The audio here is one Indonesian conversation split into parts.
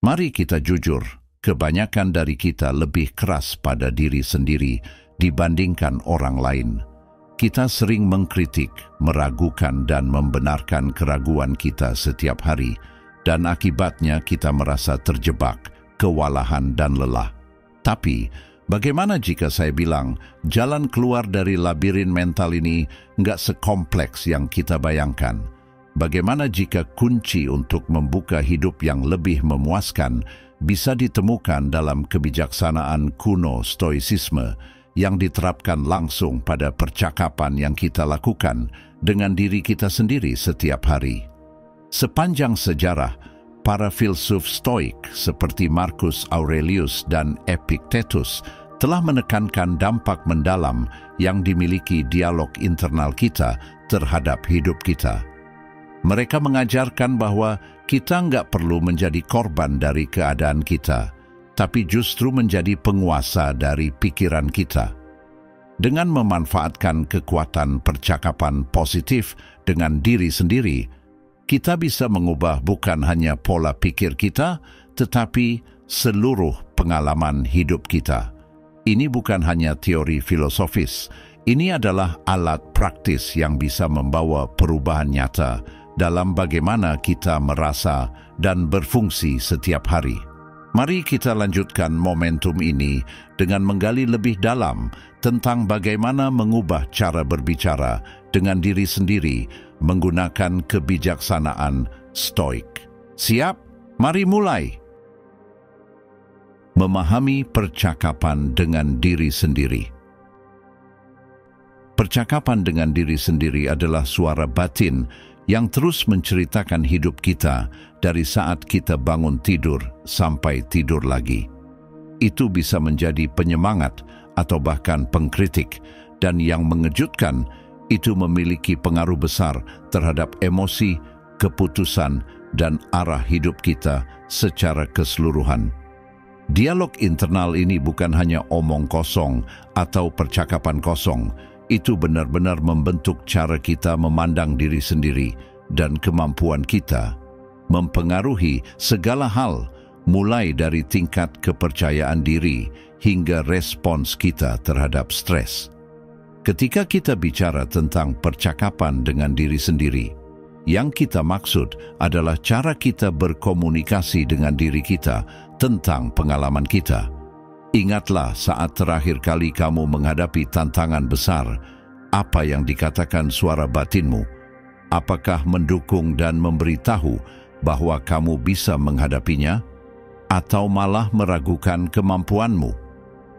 Mari kita jujur, kebanyakan dari kita lebih keras pada diri sendiri dibandingkan orang lain. Kita sering mengkritik, meragukan dan membenarkan keraguan kita setiap hari, dan akibatnya kita merasa terjebak, kewalahan dan lelah. Tapi, bagaimana jika saya bilang jalan keluar dari labirin mental ini nggak sekompleks yang kita bayangkan? Bagaimana jika kunci untuk membuka hidup yang lebih memuaskan bisa ditemukan dalam kebijaksanaan kuno stoicisme yang diterapkan langsung pada percakapan yang kita lakukan dengan diri kita sendiri setiap hari? Sepanjang sejarah, para filsuf stoik seperti Marcus Aurelius dan Epictetus telah menekankan dampak mendalam yang dimiliki dialog internal kita terhadap hidup kita. Mereka mengajarkan bahwa kita nggak perlu menjadi korban dari keadaan kita, tapi justru menjadi penguasa dari pikiran kita. Dengan memanfaatkan kekuatan percakapan positif dengan diri sendiri, kita bisa mengubah bukan hanya pola pikir kita, tetapi seluruh pengalaman hidup kita. Ini bukan hanya teori filosofis, ini adalah alat praktis yang bisa membawa perubahan nyata dalam bagaimana kita merasa dan berfungsi setiap hari. Mari kita lanjutkan momentum ini dengan menggali lebih dalam tentang bagaimana mengubah cara berbicara dengan diri sendiri menggunakan kebijaksanaan stoik. Siap? Mari mulai! Memahami percakapan dengan diri sendiri. Percakapan dengan diri sendiri adalah suara batin yang terus menceritakan hidup kita dari saat kita bangun tidur sampai tidur lagi. Itu bisa menjadi penyemangat atau bahkan pengkritik, dan yang mengejutkan, itu memiliki pengaruh besar terhadap emosi, keputusan, dan arah hidup kita secara keseluruhan. Dialog internal ini bukan hanya omong kosong atau percakapan kosong, itu benar-benar membentuk cara kita memandang diri sendiri dan kemampuan kita, mempengaruhi segala hal, mulai dari tingkat kepercayaan diri hingga respons kita terhadap stres. Ketika kita bicara tentang percakapan dengan diri sendiri, yang kita maksud adalah cara kita berkomunikasi dengan diri kita tentang pengalaman kita. Ingatlah saat terakhir kali kamu menghadapi tantangan besar, apa yang dikatakan suara batinmu? Apakah mendukung dan memberitahu bahwa kamu bisa menghadapinya? Atau malah meragukan kemampuanmu?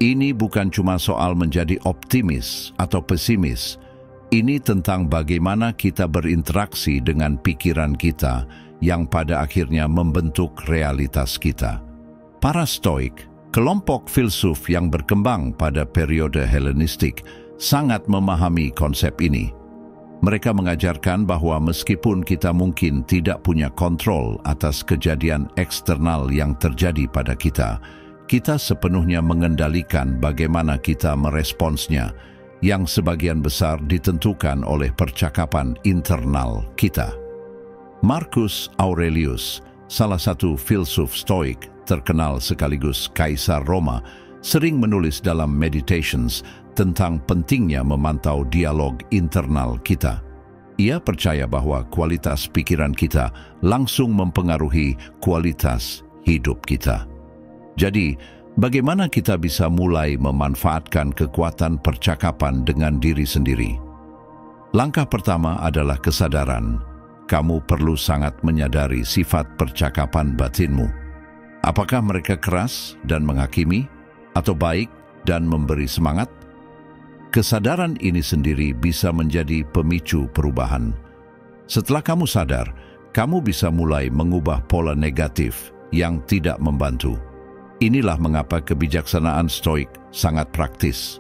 Ini bukan cuma soal menjadi optimis atau pesimis. Ini tentang bagaimana kita berinteraksi dengan pikiran kita yang pada akhirnya membentuk realitas kita. Para Stoik, kelompok filsuf yang berkembang pada periode Helenistik, sangat memahami konsep ini. Mereka mengajarkan bahwa meskipun kita mungkin tidak punya kontrol atas kejadian eksternal yang terjadi pada kita, kita sepenuhnya mengendalikan bagaimana kita meresponsnya, yang sebagian besar ditentukan oleh percakapan internal kita. Marcus Aurelius, salah satu filsuf Stoik terkenal sekaligus Kaisar Roma, sering menulis dalam Meditations tentang pentingnya memantau dialog internal kita. Ia percaya bahwa kualitas pikiran kita langsung mempengaruhi kualitas hidup kita. Jadi, bagaimana kita bisa mulai memanfaatkan kekuatan percakapan dengan diri sendiri? Langkah pertama adalah kesadaran. Kamu perlu sangat menyadari sifat percakapan batinmu. Apakah mereka keras dan menghakimi, atau baik dan memberi semangat? Kesadaran ini sendiri bisa menjadi pemicu perubahan. Setelah kamu sadar, kamu bisa mulai mengubah pola negatif yang tidak membantu. Inilah mengapa kebijaksanaan Stoik sangat praktis.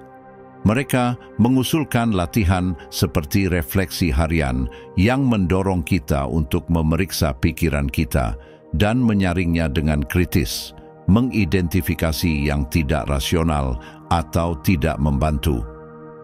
Mereka mengusulkan latihan seperti refleksi harian yang mendorong kita untuk memeriksa pikiran kita dan menyaringnya dengan kritis, mengidentifikasi yang tidak rasional atau tidak membantu.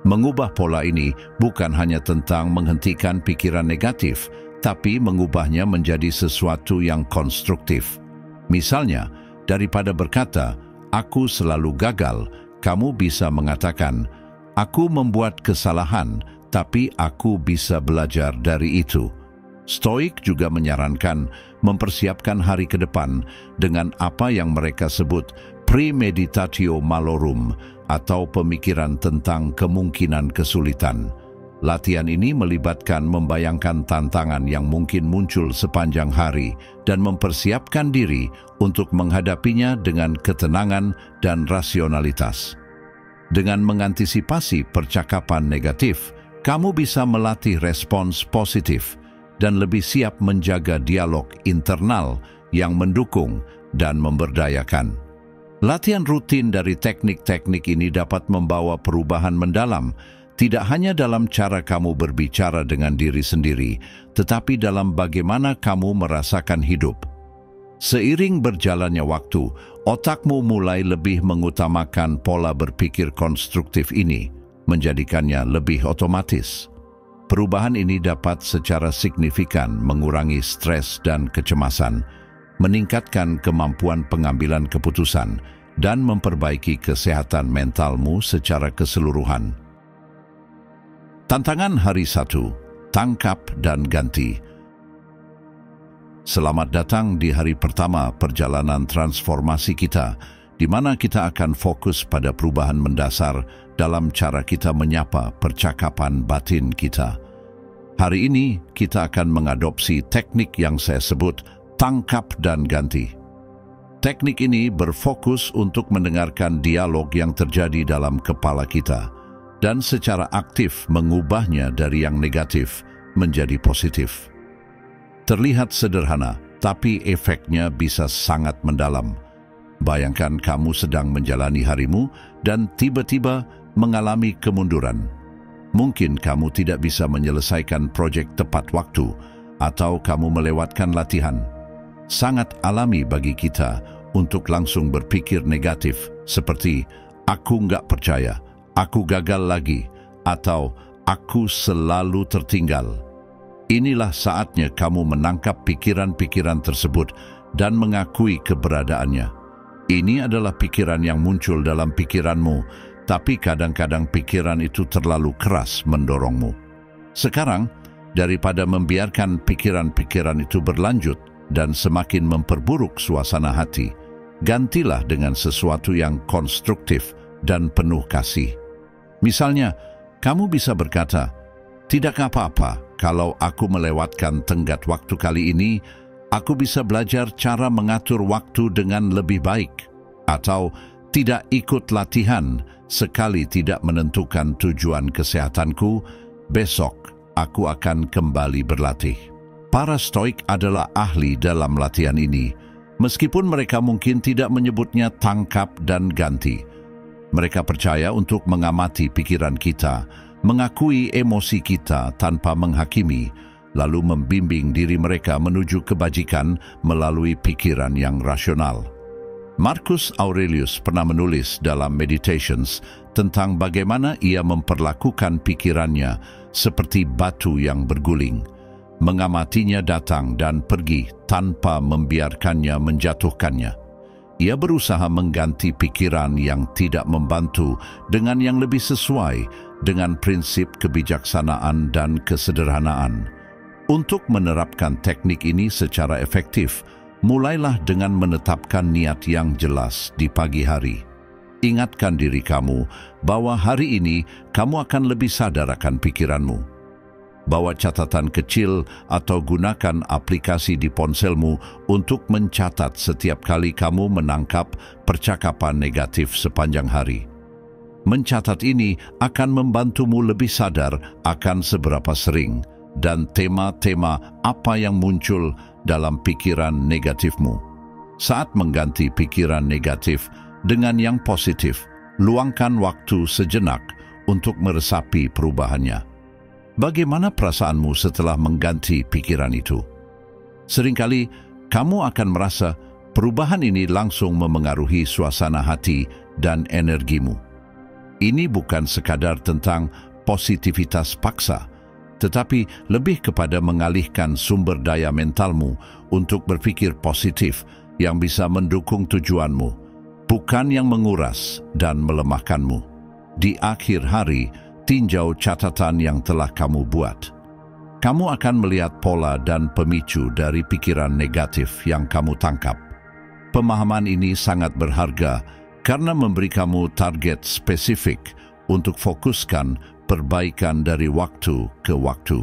Mengubah pola ini bukan hanya tentang menghentikan pikiran negatif, tapi mengubahnya menjadi sesuatu yang konstruktif. Misalnya, daripada berkata, "Aku selalu gagal," kamu bisa mengatakan, "Aku membuat kesalahan, tapi aku bisa belajar dari itu." Stoik juga menyarankan mempersiapkan hari ke depan dengan apa yang mereka sebut premeditatio malorum atau pemikiran tentang kemungkinan kesulitan. Latihan ini melibatkan membayangkan tantangan yang mungkin muncul sepanjang hari dan mempersiapkan diri untuk menghadapinya dengan ketenangan dan rasionalitas. Dengan mengantisipasi percakapan negatif, kamu bisa melatih respons positif dan lebih siap menjaga dialog internal yang mendukung dan memberdayakan. Latihan rutin dari teknik-teknik ini dapat membawa perubahan mendalam, tidak hanya dalam cara kamu berbicara dengan diri sendiri, tetapi dalam bagaimana kamu merasakan hidup. Seiring berjalannya waktu, otakmu mulai lebih mengutamakan pola berpikir konstruktif ini, menjadikannya lebih otomatis. Perubahan ini dapat secara signifikan mengurangi stres dan kecemasan, meningkatkan kemampuan pengambilan keputusan, dan memperbaiki kesehatan mentalmu secara keseluruhan. Tantangan hari 1, tangkap dan ganti. Selamat datang di hari pertama perjalanan transformasi kita, di mana kita akan fokus pada perubahan mendasar dalam cara kita menyapa percakapan batin kita. Hari ini kita akan mengadopsi teknik yang saya sebut tangkap dan ganti. Teknik ini berfokus untuk mendengarkan dialog yang terjadi dalam kepala kita dan secara aktif mengubahnya dari yang negatif menjadi positif. Terlihat sederhana, tapi efeknya bisa sangat mendalam. Bayangkan kamu sedang menjalani harimu dan tiba-tiba mengalami kemunduran. Mungkin kamu tidak bisa menyelesaikan proyek tepat waktu atau kamu melewatkan latihan. Sangat alami bagi kita untuk langsung berpikir negatif seperti "aku nggak percaya", "aku gagal lagi", atau "aku selalu tertinggal". Inilah saatnya kamu menangkap pikiran-pikiran tersebut dan mengakui keberadaannya. Ini adalah pikiran yang muncul dalam pikiranmu, tapi kadang-kadang pikiran itu terlalu keras mendorongmu. Sekarang, daripada membiarkan pikiran-pikiran itu berlanjut dan semakin memperburuk suasana hati, gantilah dengan sesuatu yang konstruktif dan penuh kasih. Misalnya, kamu bisa berkata, "Tidak apa-apa kalau aku melewatkan tenggat waktu kali ini, aku bisa belajar cara mengatur waktu dengan lebih baik." Atau, "Tidak ikut latihan sekali tidak menentukan tujuan kesehatanku, besok aku akan kembali berlatih." Para Stoik adalah ahli dalam latihan ini, meskipun mereka mungkin tidak menyebutnya tangkap dan ganti. Mereka percaya untuk mengamati pikiran kita, mengakui emosi kita tanpa menghakimi, lalu membimbing diri mereka menuju kebajikan melalui pikiran yang rasional. Marcus Aurelius pernah menulis dalam Meditations tentang bagaimana ia memperlakukan pikirannya seperti batu yang berguling. Mengamatinya datang dan pergi tanpa membiarkannya menjatuhkannya. Ia berusaha mengganti pikiran yang tidak membantu dengan yang lebih sesuai dengan prinsip kebijaksanaan dan kesederhanaan. Untuk menerapkan teknik ini secara efektif, mulailah dengan menetapkan niat yang jelas di pagi hari. Ingatkan diri kamu bahwa hari ini kamu akan lebih sadar akan pikiranmu. Bawa catatan kecil atau gunakan aplikasi di ponselmu untuk mencatat setiap kali kamu menangkap percakapan negatif sepanjang hari. Mencatat ini akan membantumu lebih sadar akan seberapa sering dan tema-tema apa yang muncul dalam pikiran negatifmu. Saat mengganti pikiran negatif dengan yang positif, luangkan waktu sejenak untuk meresapi perubahannya. Bagaimana perasaanmu setelah mengganti pikiran itu? Seringkali kamu akan merasa perubahan ini langsung memengaruhi suasana hati dan energimu. Ini bukan sekadar tentang positivitas paksa, tetapi lebih kepada mengalihkan sumber daya mentalmu untuk berpikir positif yang bisa mendukung tujuanmu, bukan yang menguras dan melemahkanmu. Di akhir hari, tinjau catatan yang telah kamu buat. Kamu akan melihat pola dan pemicu dari pikiran negatif yang kamu tangkap. Pemahaman ini sangat berharga karena memberi kamu target spesifik untuk fokuskan perbaikan dari waktu ke waktu.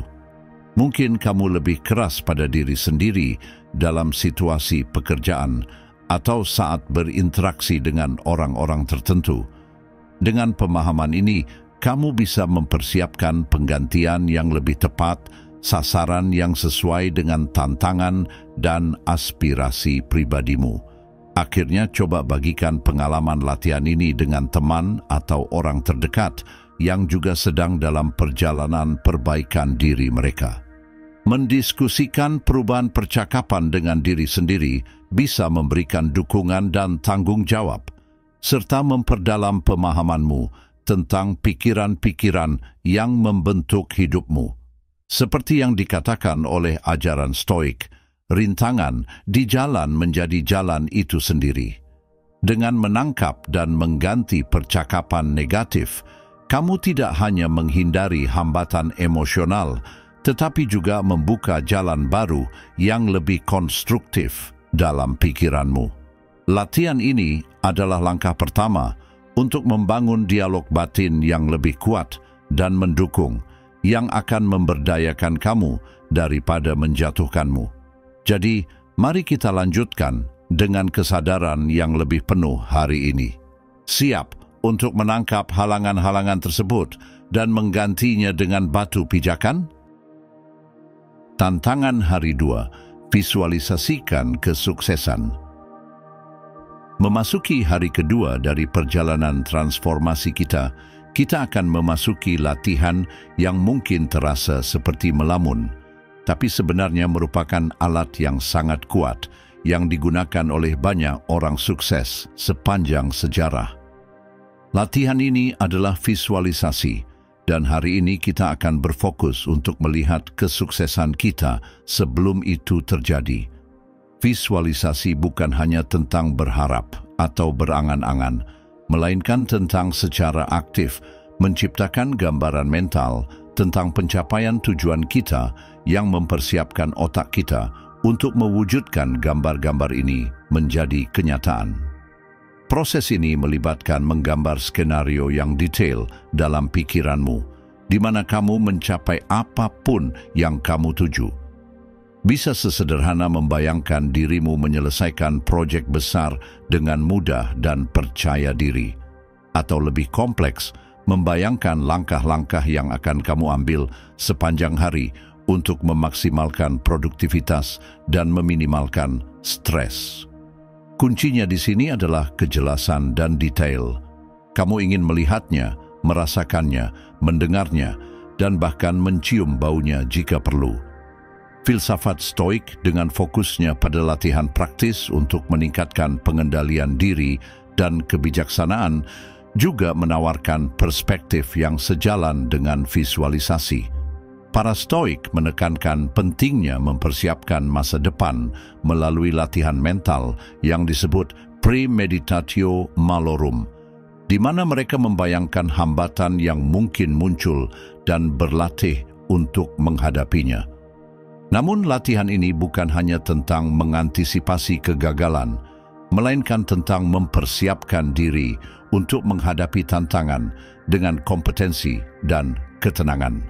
Mungkin kamu lebih keras pada diri sendiri dalam situasi pekerjaan atau saat berinteraksi dengan orang-orang tertentu. Dengan pemahaman ini, kamu bisa mempersiapkan penggantian yang lebih tepat, sasaran yang sesuai dengan tantangan dan aspirasi pribadimu. Akhirnya coba bagikan pengalaman latihan ini dengan teman atau orang terdekat yang juga sedang dalam perjalanan perbaikan diri mereka. Mendiskusikan perubahan percakapan dengan diri sendiri bisa memberikan dukungan dan tanggung jawab, serta memperdalam pemahamanmu tentang pikiran-pikiran yang membentuk hidupmu. Seperti yang dikatakan oleh ajaran Stoik, rintangan di jalan menjadi jalan itu sendiri. Dengan menangkap dan mengganti percakapan negatif, kamu tidak hanya menghindari hambatan emosional, tetapi juga membuka jalan baru yang lebih konstruktif dalam pikiranmu. Latihan ini adalah langkah pertama untuk membangun dialog batin yang lebih kuat dan mendukung, yang akan memberdayakan kamu daripada menjatuhkanmu. Jadi, mari kita lanjutkan dengan kesadaran yang lebih penuh hari ini. Siap untuk menangkap halangan-halangan tersebut dan menggantinya dengan batu pijakan? Tantangan hari 2, visualisasikan kesuksesan. Memasuki hari kedua dari perjalanan transformasi kita akan memasuki latihan yang mungkin terasa seperti melamun, tapi sebenarnya merupakan alat yang sangat kuat yang digunakan oleh banyak orang sukses sepanjang sejarah. Latihan ini adalah visualisasi, dan hari ini kita akan berfokus untuk melihat kesuksesan kita sebelum itu terjadi. Visualisasi bukan hanya tentang berharap atau berangan-angan, melainkan tentang secara aktif menciptakan gambaran mental tentang pencapaian tujuan kita yang mempersiapkan otak kita untuk mewujudkan gambar-gambar ini menjadi kenyataan. Proses ini melibatkan menggambar skenario yang detail dalam pikiranmu, di mana kamu mencapai apapun yang kamu tuju. Bisa sesederhana membayangkan dirimu menyelesaikan proyek besar dengan mudah dan percaya diri, atau lebih kompleks, membayangkan langkah-langkah yang akan kamu ambil sepanjang hari untuk memaksimalkan produktivitas dan meminimalkan stres. Kuncinya di sini adalah kejelasan dan detail. Kamu ingin melihatnya, merasakannya, mendengarnya, dan bahkan mencium baunya jika perlu. Filsafat Stoik dengan fokusnya pada latihan praktis untuk meningkatkan pengendalian diri dan kebijaksanaan juga menawarkan perspektif yang sejalan dengan visualisasi. Para Stoik menekankan pentingnya mempersiapkan masa depan melalui latihan mental yang disebut premeditatio malorum, di mana mereka membayangkan hambatan yang mungkin muncul dan berlatih untuk menghadapinya. Namun latihan ini bukan hanya tentang mengantisipasi kegagalan, melainkan tentang mempersiapkan diri untuk menghadapi tantangan dengan kompetensi dan ketenangan.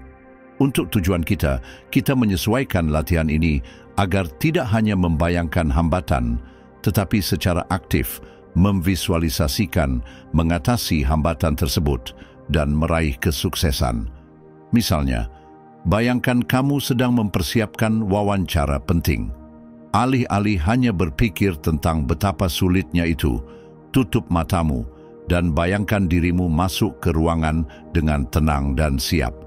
Untuk tujuan kita menyesuaikan latihan ini agar tidak hanya membayangkan hambatan, tetapi secara aktif memvisualisasikan mengatasi hambatan tersebut dan meraih kesuksesan. Misalnya, bayangkan kamu sedang mempersiapkan wawancara penting. Alih-alih hanya berpikir tentang betapa sulitnya itu, tutup matamu dan bayangkan dirimu masuk ke ruangan dengan tenang dan siap.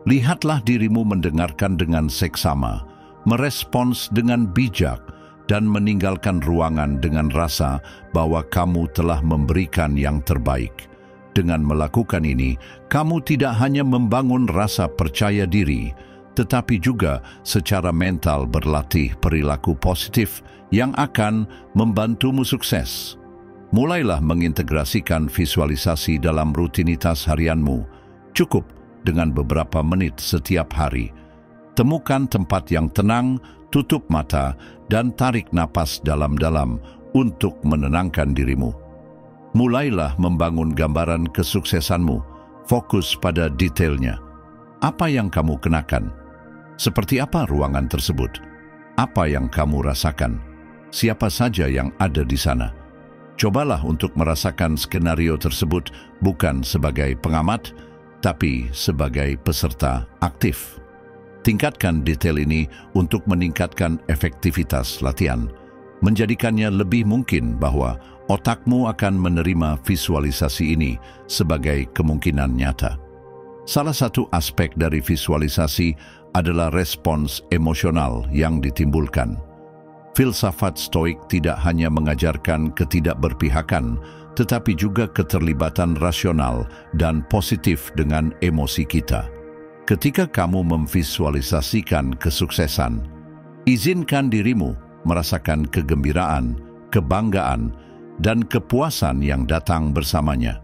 Lihatlah dirimu mendengarkan dengan seksama, merespons dengan bijak, dan meninggalkan ruangan dengan rasa bahwa kamu telah memberikan yang terbaik. Dengan melakukan ini, kamu tidak hanya membangun rasa percaya diri, tetapi juga secara mental berlatih perilaku positif yang akan membantumu sukses. Mulailah mengintegrasikan visualisasi dalam rutinitas harianmu. Cukup dengan beberapa menit setiap hari. Temukan tempat yang tenang, tutup mata, dan tarik napas dalam-dalam untuk menenangkan dirimu. Mulailah membangun gambaran kesuksesanmu. Fokus pada detailnya. Apa yang kamu kenakan? Seperti apa ruangan tersebut? Apa yang kamu rasakan? Siapa saja yang ada di sana? Cobalah untuk merasakan skenario tersebut bukan sebagai pengamat, tapi sebagai peserta aktif. Tingkatkan detail ini untuk meningkatkan efektivitas latihan, menjadikannya lebih mungkin bahwa otakmu akan menerima visualisasi ini sebagai kemungkinan nyata. Salah satu aspek dari visualisasi adalah respons emosional yang ditimbulkan. Filsafat Stoik tidak hanya mengajarkan ketidakberpihakan, tetapi juga keterlibatan rasional dan positif dengan emosi kita. Ketika kamu memvisualisasikan kesuksesan, izinkan dirimu merasakan kegembiraan, kebanggaan, dan kepuasan yang datang bersamanya.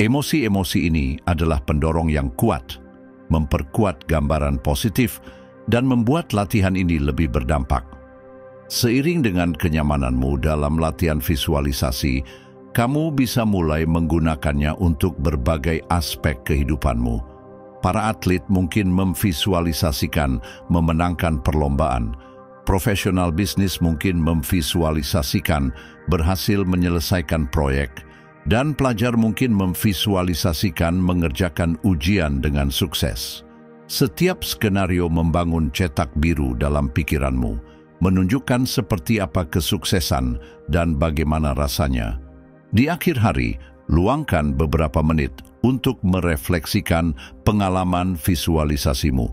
Emosi-emosi ini adalah pendorong yang kuat, memperkuat gambaran positif, dan membuat latihan ini lebih berdampak. Seiring dengan kenyamananmu dalam latihan visualisasi, kamu bisa mulai menggunakannya untuk berbagai aspek kehidupanmu. Para atlet mungkin memvisualisasikan memenangkan perlombaan. Profesional bisnis mungkin memvisualisasikan berhasil menyelesaikan proyek. Dan pelajar mungkin memvisualisasikan mengerjakan ujian dengan sukses. Setiap skenario membangun cetak biru dalam pikiranmu, menunjukkan seperti apa kesuksesan dan bagaimana rasanya. Di akhir hari, luangkan beberapa menit untuk merefleksikan pengalaman visualisasimu.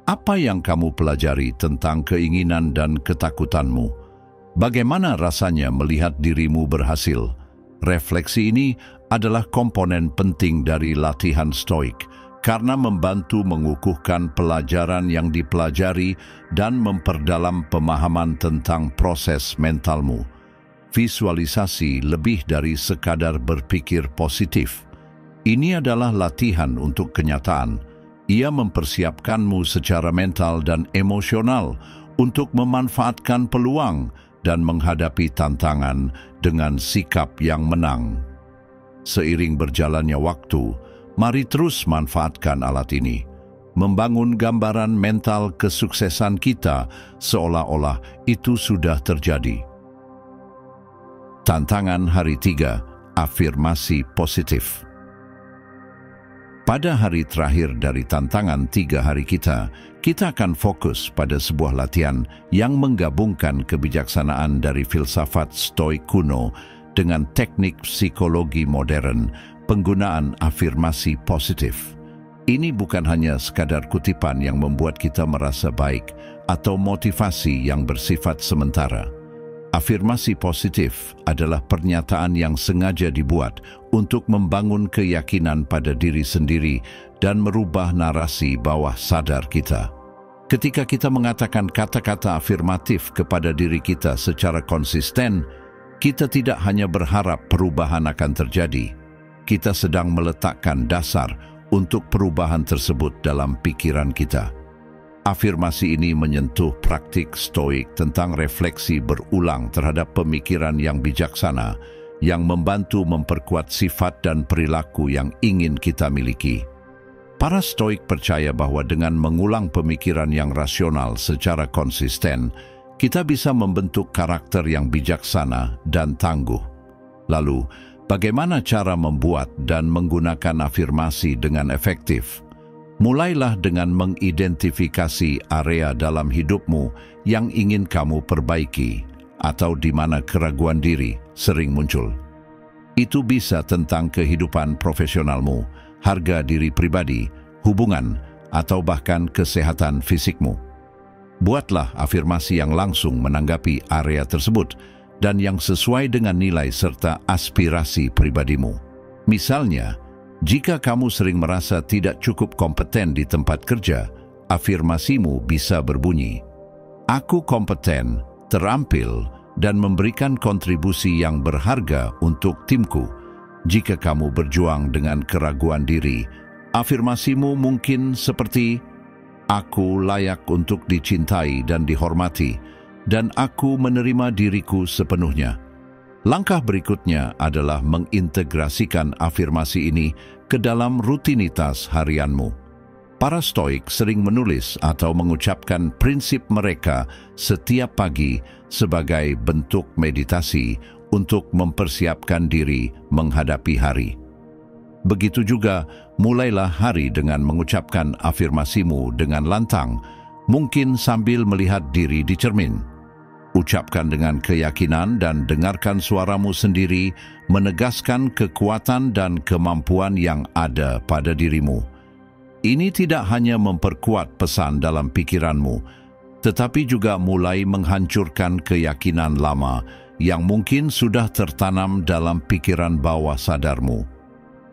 Apa yang kamu pelajari tentang keinginan dan ketakutanmu? Bagaimana rasanya melihat dirimu berhasil? Refleksi ini adalah komponen penting dari latihan Stoik karena membantu mengukuhkan pelajaran yang dipelajari dan memperdalam pemahaman tentang proses mentalmu. Visualisasi lebih dari sekadar berpikir positif. Ini adalah latihan untuk kenyataan. Ia mempersiapkanmu secara mental dan emosional untuk memanfaatkan peluang dan menghadapi tantangan dengan sikap yang menang. Seiring berjalannya waktu, mari terus manfaatkan alat ini. Membangun gambaran mental kesuksesan kita seolah-olah itu sudah terjadi. Tantangan hari 3, afirmasi positif. Pada hari terakhir dari tantangan 3 hari kita akan fokus pada sebuah latihan yang menggabungkan kebijaksanaan dari filsafat Stoik kuno dengan teknik psikologi modern, penggunaan afirmasi positif. Ini bukan hanya sekadar kutipan yang membuat kita merasa baik atau motivasi yang bersifat sementara. Afirmasi positif adalah pernyataan yang sengaja dibuat untuk membangun keyakinan pada diri sendiri dan merubah narasi bawah sadar kita. Ketika kita mengatakan kata-kata afirmatif kepada diri kita secara konsisten, kita tidak hanya berharap perubahan akan terjadi. Kita sedang meletakkan dasar untuk perubahan tersebut dalam pikiran kita. Afirmasi ini menyentuh praktik Stoik tentang refleksi berulang terhadap pemikiran yang bijaksana, yang membantu memperkuat sifat dan perilaku yang ingin kita miliki. Para Stoik percaya bahwa dengan mengulang pemikiran yang rasional secara konsisten, kita bisa membentuk karakter yang bijaksana dan tangguh. Lalu, bagaimana cara membuat dan menggunakan afirmasi dengan efektif? Mulailah dengan mengidentifikasi area dalam hidupmu yang ingin kamu perbaiki atau di mana keraguan diri sering muncul. Itu bisa tentang kehidupan profesionalmu, harga diri pribadi, hubungan, atau bahkan kesehatan fisikmu. Buatlah afirmasi yang langsung menanggapi area tersebut dan yang sesuai dengan nilai serta aspirasi pribadimu. Misalnya, jika kamu sering merasa tidak cukup kompeten di tempat kerja, Afirmasimu bisa berbunyi, "Aku kompeten, terampil, dan memberikan kontribusi yang berharga untuk timku." Jika kamu berjuang dengan keraguan diri, afirmasimu mungkin seperti, "Aku layak untuk dicintai dan dihormati, dan aku menerima diriku sepenuhnya." Langkah berikutnya adalah mengintegrasikan afirmasi ini ke dalam rutinitas harianmu. Para Stoik sering menulis atau mengucapkan prinsip mereka setiap pagi sebagai bentuk meditasi untuk mempersiapkan diri menghadapi hari. Begitu juga, mulailah hari dengan mengucapkan afirmasimu dengan lantang, mungkin sambil melihat diri di cermin. Ucapkan dengan keyakinan dan dengarkan suaramu sendiri menegaskan kekuatan dan kemampuan yang ada pada dirimu. Ini tidak hanya memperkuat pesan dalam pikiranmu, tetapi juga mulai menghancurkan keyakinan lama yang mungkin sudah tertanam dalam pikiran bawah sadarmu.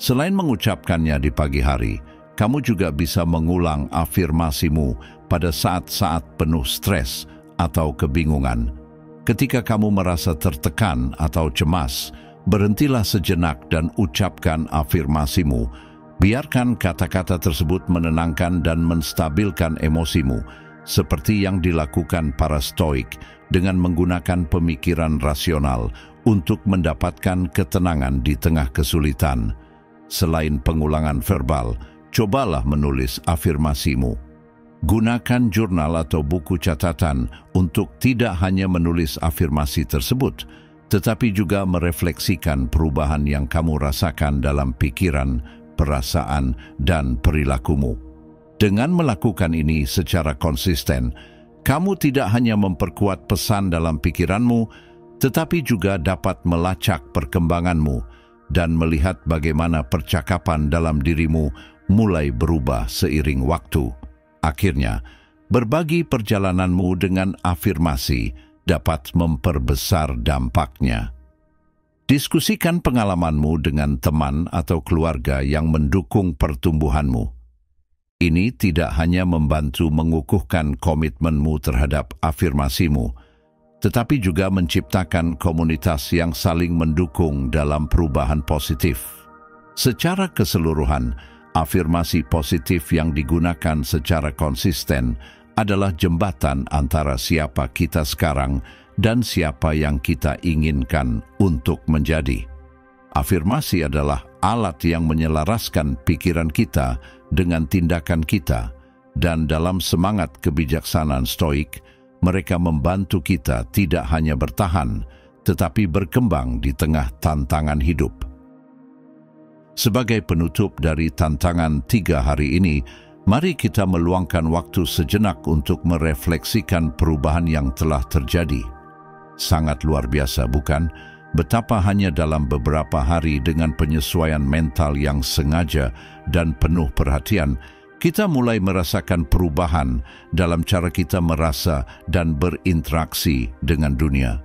Selain mengucapkannya di pagi hari, kamu juga bisa mengulang afirmasimu pada saat-saat penuh stres atau kebingungan. Ketika kamu merasa tertekan atau cemas, berhentilah sejenak dan ucapkan afirmasimu. Biarkan kata-kata tersebut menenangkan dan menstabilkan emosimu, seperti yang dilakukan para Stoik dengan menggunakan pemikiran rasional untuk mendapatkan ketenangan di tengah kesulitan. Selain pengulangan verbal, cobalah menulis afirmasimu. Gunakan jurnal atau buku catatan untuk tidak hanya menulis afirmasi tersebut, tetapi juga merefleksikan perubahan yang kamu rasakan dalam pikiran, perasaan, dan perilakumu. Dengan melakukan ini secara konsisten, kamu tidak hanya memperkuat pesan dalam pikiranmu, tetapi juga dapat melacak perkembanganmu dan melihat bagaimana percakapan dalam dirimu mulai berubah seiring waktu. Akhirnya, berbagi perjalananmu dengan afirmasi dapat memperbesar dampaknya. Diskusikan pengalamanmu dengan teman atau keluarga yang mendukung pertumbuhanmu. Ini tidak hanya membantu mengukuhkan komitmenmu terhadap afirmasimu, tetapi juga menciptakan komunitas yang saling mendukung dalam perubahan positif. Secara keseluruhan, afirmasi positif yang digunakan secara konsisten adalah jembatan antara siapa kita sekarang dan siapa yang kita inginkan untuk menjadi. Afirmasi adalah alat yang menyelaraskan pikiran kita dengan tindakan kita, dan dalam semangat kebijaksanaan Stoik, mereka membantu kita tidak hanya bertahan, tetapi berkembang di tengah tantangan hidup. Sebagai penutup dari tantangan 3 hari ini, mari kita meluangkan waktu sejenak untuk merefleksikan perubahan yang telah terjadi. Sangat luar biasa, bukan? Betapa hanya dalam beberapa hari dengan penyesuaian mental yang sengaja dan penuh perhatian, kita mulai merasakan perubahan dalam cara kita merasa dan berinteraksi dengan dunia.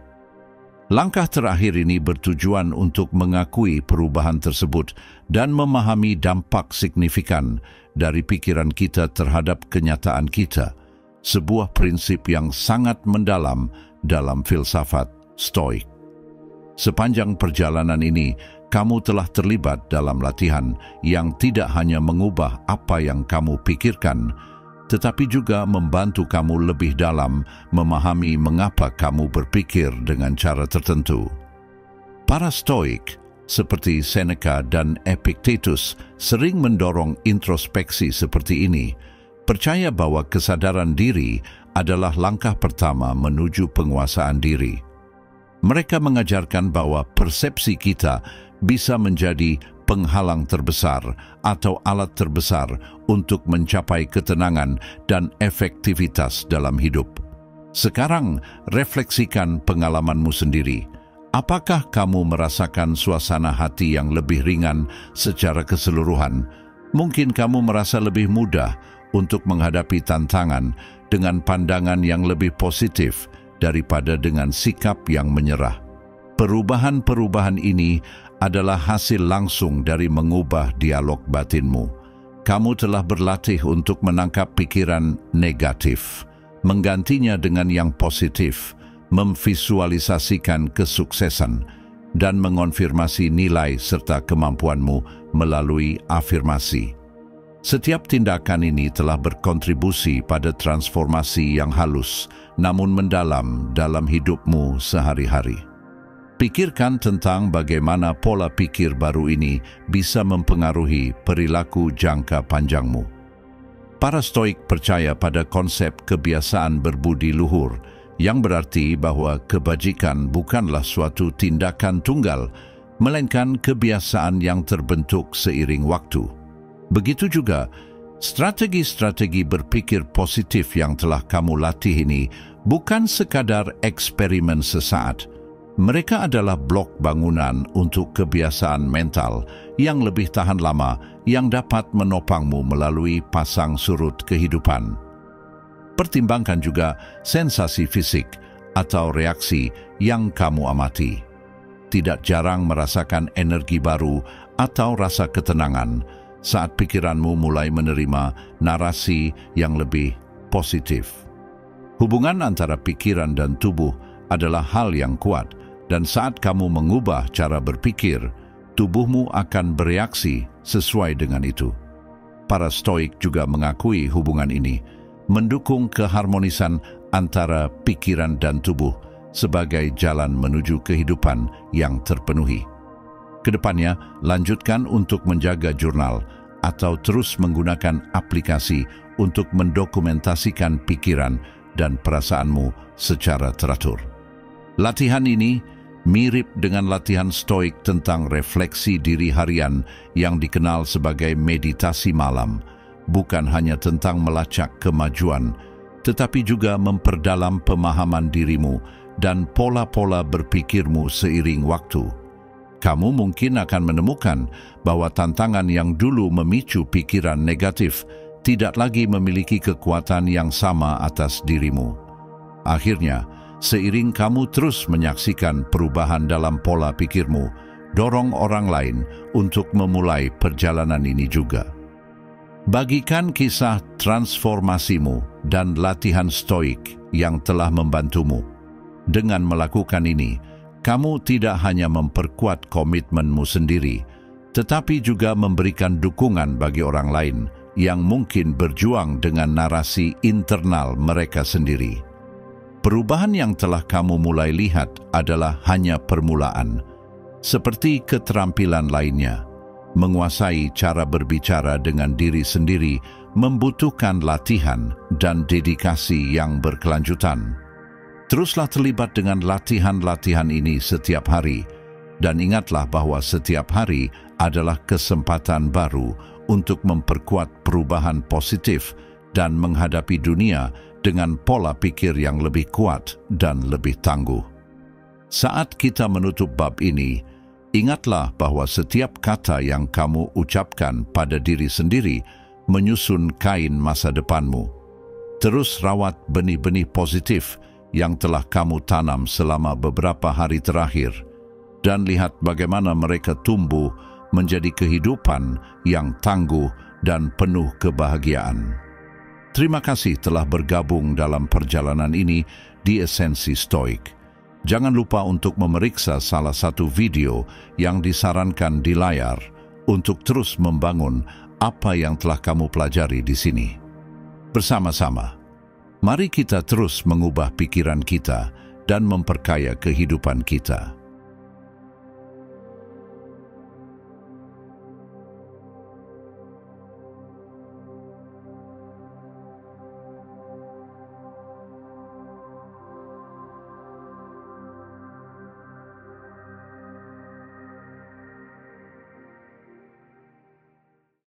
Langkah terakhir ini bertujuan untuk mengakui perubahan tersebut dan memahami dampak signifikan dari pikiran kita terhadap kenyataan kita, sebuah prinsip yang sangat mendalam dalam filsafat Stoik. Sepanjang perjalanan ini, kamu telah terlibat dalam latihan yang tidak hanya mengubah apa yang kamu pikirkan, tetapi juga membantu kamu lebih dalam memahami mengapa kamu berpikir dengan cara tertentu. Para Stoik, seperti Seneca dan Epictetus, sering mendorong introspeksi seperti ini, percaya bahwa kesadaran diri adalah langkah pertama menuju penguasaan diri. Mereka mengajarkan bahwa persepsi kita bisa menjadi penghalang terbesar atau alat terbesar untuk mencapai ketenangan dan efektivitas dalam hidup. Sekarang, refleksikan pengalamanmu sendiri. Apakah kamu merasakan suasana hati yang lebih ringan secara keseluruhan? Mungkin kamu merasa lebih mudah untuk menghadapi tantangan dengan pandangan yang lebih positif daripada dengan sikap yang menyerah. Perubahan-perubahan ini adalah hasil langsung dari mengubah dialog batinmu. kamu telah berlatih untuk menangkap pikiran negatif, menggantinya dengan yang positif, memvisualisasikan kesuksesan, dan mengonfirmasi nilai serta kemampuanmu melalui afirmasi. Setiap tindakan ini telah berkontribusi pada transformasi yang halus namun mendalam dalam hidupmu sehari-hari. Pikirkan tentang bagaimana pola pikir baru ini bisa mempengaruhi perilaku jangka panjangmu. Para Stoik percaya pada konsep kebiasaan berbudi luhur, yang berarti bahwa kebajikan bukanlah suatu tindakan tunggal, melainkan kebiasaan yang terbentuk seiring waktu. Begitu juga, strategi-strategi berpikir positif yang telah kamu latih ini bukan sekadar eksperimen sesaat. Mereka adalah blok bangunan untuk kebiasaan mental yang lebih tahan lama yang dapat menopangmu melalui pasang surut kehidupan. Pertimbangkan juga sensasi fisik atau reaksi yang kamu amati. Tidak jarang merasakan energi baru atau rasa ketenangan saat pikiranmu mulai menerima narasi yang lebih positif. Hubungan antara pikiran dan tubuh adalah hal yang kuat, dan saat kamu mengubah cara berpikir, tubuhmu akan bereaksi sesuai dengan itu. Para Stoik juga mengakui hubungan ini, mendukung keharmonisan antara pikiran dan tubuh sebagai jalan menuju kehidupan yang terpenuhi. Kedepannya, lanjutkan untuk menjaga jurnal atau terus menggunakan aplikasi untuk mendokumentasikan pikiran dan perasaanmu secara teratur. Latihan ini mirip dengan latihan Stoik tentang refleksi diri harian yang dikenal sebagai meditasi malam, bukan hanya tentang melacak kemajuan, tetapi juga memperdalam pemahaman dirimu dan pola-pola berpikirmu seiring waktu. Kamu mungkin akan menemukan bahwa tantangan yang dulu memicu pikiran negatif tidak lagi memiliki kekuatan yang sama atas dirimu. Akhirnya, seiring kamu terus menyaksikan perubahan dalam pola pikirmu, dorong orang lain untuk memulai perjalanan ini juga. Bagikan kisah transformasimu dan latihan Stoik yang telah membantumu. Dengan melakukan ini, kamu tidak hanya memperkuat komitmenmu sendiri, tetapi juga memberikan dukungan bagi orang lain yang mungkin berjuang dengan narasi internal mereka sendiri. Perubahan yang telah kamu mulai lihat adalah hanya permulaan. Seperti keterampilan lainnya, menguasai cara berbicara dengan diri sendiri membutuhkan latihan dan dedikasi yang berkelanjutan. Teruslah terlibat dengan latihan-latihan ini setiap hari, dan ingatlah bahwa setiap hari adalah kesempatan baru untuk memperkuat perubahan positif dan menghadapi dunia dengan pola pikir yang lebih kuat dan lebih tangguh. Saat kita menutup bab ini, ingatlah bahwa setiap kata yang kamu ucapkan pada diri sendiri menyusun kain masa depanmu. Terus rawat benih-benih positif yang telah kamu tanam selama beberapa hari terakhir, dan lihat bagaimana mereka tumbuh menjadi kehidupan yang tangguh dan penuh kebahagiaan. Terima kasih telah bergabung dalam perjalanan ini di Esensi Stoik. Jangan lupa untuk memeriksa salah satu video yang disarankan di layar untuk terus membangun apa yang telah kamu pelajari di sini. Bersama-sama, mari kita terus mengubah pikiran kita dan memperkaya kehidupan kita.